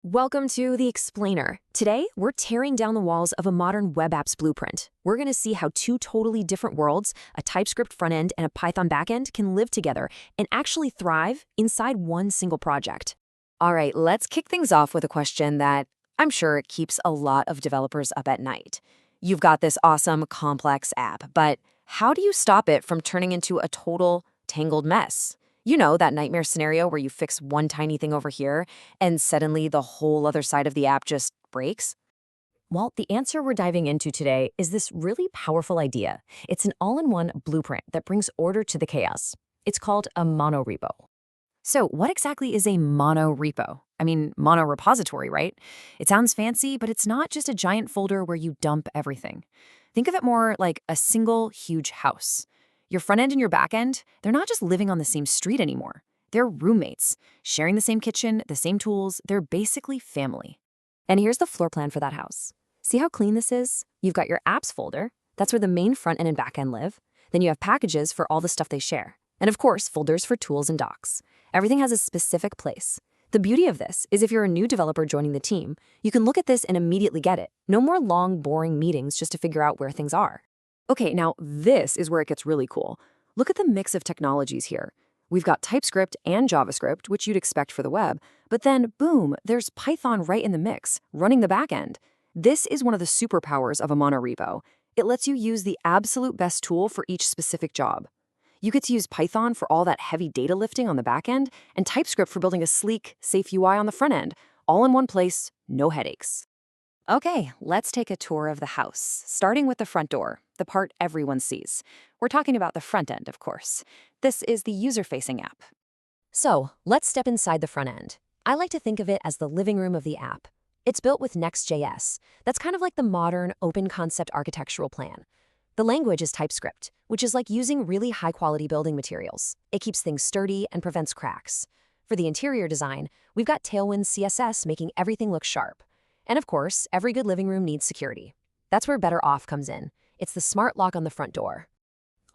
Welcome to The Explainer. Today, we're tearing down the walls of a modern web app's blueprint. We're going to see how two totally different worlds, a TypeScript front end and a Python backend, can live together and actually thrive inside one single project. All right, let's kick things off with a question that I'm sure keeps a lot of developers up at night. You've got this awesome, complex app, but how do you stop it from turning into a total tangled mess? You know, that nightmare scenario where you fix one tiny thing over here and suddenly the whole other side of the app just breaks? Well, the answer we're diving into today is this really powerful idea. It's an all-in-one blueprint that brings order to the chaos. It's called a monorepo. So what exactly is a monorepo? I mean, monorepository, right? It sounds fancy, but it's not just a giant folder where you dump everything. Think of it more like a single huge house. Your front end and your back end, they're not just living on the same street anymore. They're roommates, sharing the same kitchen, the same tools. They're basically family. And here's the floor plan for that house. See how clean this is? You've got your apps folder. That's where the main front end and back end live. Then you have packages for all the stuff they share. And of course, folders for tools and docs. Everything has a specific place. The beauty of this is if you're a new developer joining the team, you can look at this and immediately get it. No more long, boring meetings just to figure out where things are. Okay, now this is where it gets really cool. Look at the mix of technologies here. We've got TypeScript and JavaScript, which you'd expect for the web, but then, boom, there's Python right in the mix, running the backend. This is one of the superpowers of a monorepo. It lets you use the absolute best tool for each specific job. You get to use Python for all that heavy data lifting on the backend, and TypeScript for building a sleek, safe UI on the front end, all in one place, no headaches. Okay, let's take a tour of the house, starting with the front door, the part everyone sees. We're talking about the front end, of course. This is the user-facing app. So, let's step inside the front end. I like to think of it as the living room of the app. It's built with Next.js. That's kind of like the modern, open-concept architectural plan. The language is TypeScript, which is like using really high-quality building materials. It keeps things sturdy and prevents cracks. For the interior design, we've got Tailwind CSS making everything look sharp. And of course, every good living room needs security. That's where Better Off comes in. It's the smart lock on the front door.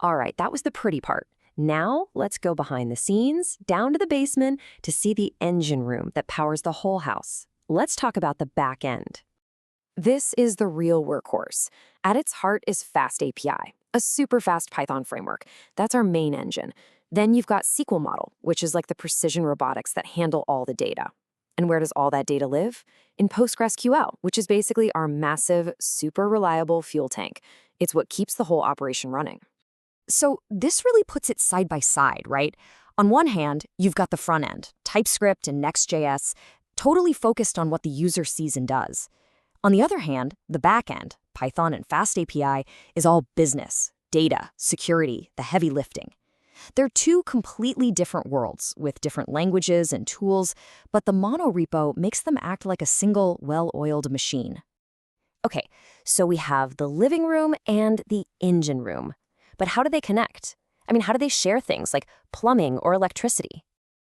All right, that was the pretty part. Now, let's go behind the scenes, down to the basement, to see the engine room that powers the whole house. Let's talk about the back end. This is the real workhorse. At its heart is Fast API, a super fast Python framework. That's our main engine. Then you've got SQL Model, which is like the precision robotics that handle all the data. And where does all that data live? In PostgreSQL, which is basically our massive, super reliable fuel tank. It's what keeps the whole operation running. So this really puts it side by side, right? On one hand, you've got the front end, TypeScript and Next.js, totally focused on what the user sees and does. On the other hand, the back end, Python and Fast API, is all business, data, security, the heavy lifting. They're two completely different worlds with different languages and tools, but the monorepo makes them act like a single, well-oiled machine. Okay, so we have the living room and the engine room. But how do they connect? I mean, how do they share things like plumbing or electricity?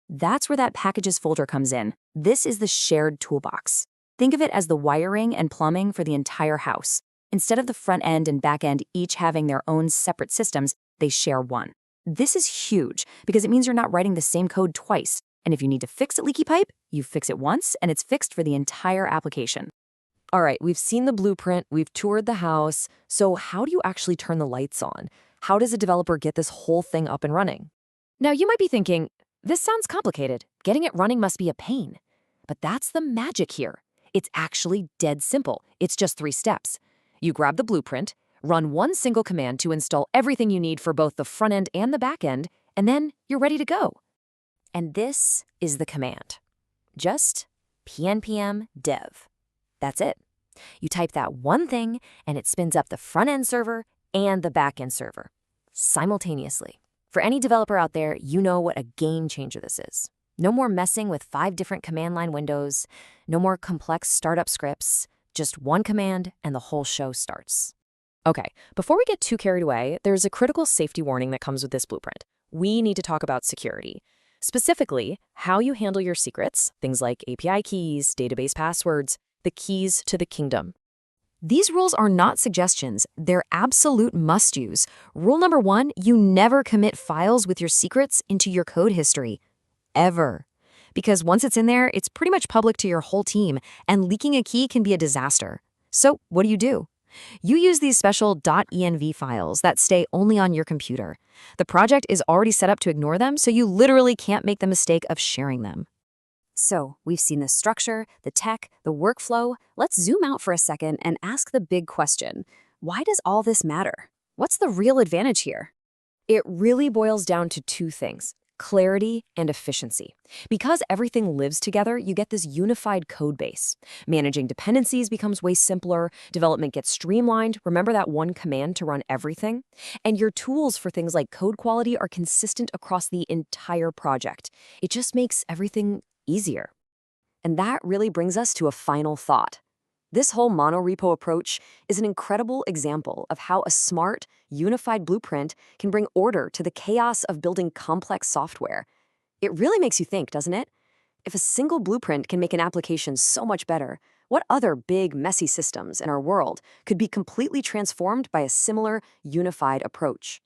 That's where that packages folder comes in. This is the shared toolbox. Think of it as the wiring and plumbing for the entire house. Instead of the front end and back end each having their own separate systems, they share one. This is huge because it means you're not writing the same code twice. And if you need to fix a leaky pipe, you fix it once and it's fixed for the entire application. All right, we've seen the blueprint, we've toured the house. So how do you actually turn the lights on? How does a developer get this whole thing up and running? Now, you might be thinking, this sounds complicated. Getting it running must be a pain. But that's the magic here. It's actually dead simple. It's just 3 steps. You grab the blueprint, run one single command to install everything you need for both the front end and the back end, and then you're ready to go. And this is the command. Just pnpm dev. That's it. You type that one thing, and it spins up the front end server and the back end server simultaneously. For any developer out there, you know what a game changer this is. No more messing with 5 different command line windows, no more complex startup scripts, just one command and the whole show starts. Okay, before we get too carried away, there's a critical safety warning that comes with this blueprint. We need to talk about security. Specifically, how you handle your secrets, things like API keys, database passwords, the keys to the kingdom. These rules are not suggestions, they're absolute must-use. Rule number 1, you never commit files with your secrets into your code history. Ever. because once it's in there, it's pretty much public to your whole team, and leaking a key can be a disaster. So what do? You use these special .env files that stay only on your computer. The project is already set up to ignore them, so you literally can't make the mistake of sharing them. So, we've seen the structure, the tech, the workflow. Let's zoom out for a second and ask the big question. Why does all this matter? What's the real advantage here? It really boils down to two things: clarity and efficiency. Because everything lives together, you get this unified code base. Managing dependencies becomes way simpler, development gets streamlined, remember that one command to run everything? And your tools for things like code quality are consistent across the entire project. It just makes everything easier. And that really brings us to a final thought. This whole monorepo approach is an incredible example of how a smart, unified blueprint can bring order to the chaos of building complex software. It really makes you think, doesn't it? If a single blueprint can make an application so much better, what other big, messy systems in our world could be completely transformed by a similar, unified approach?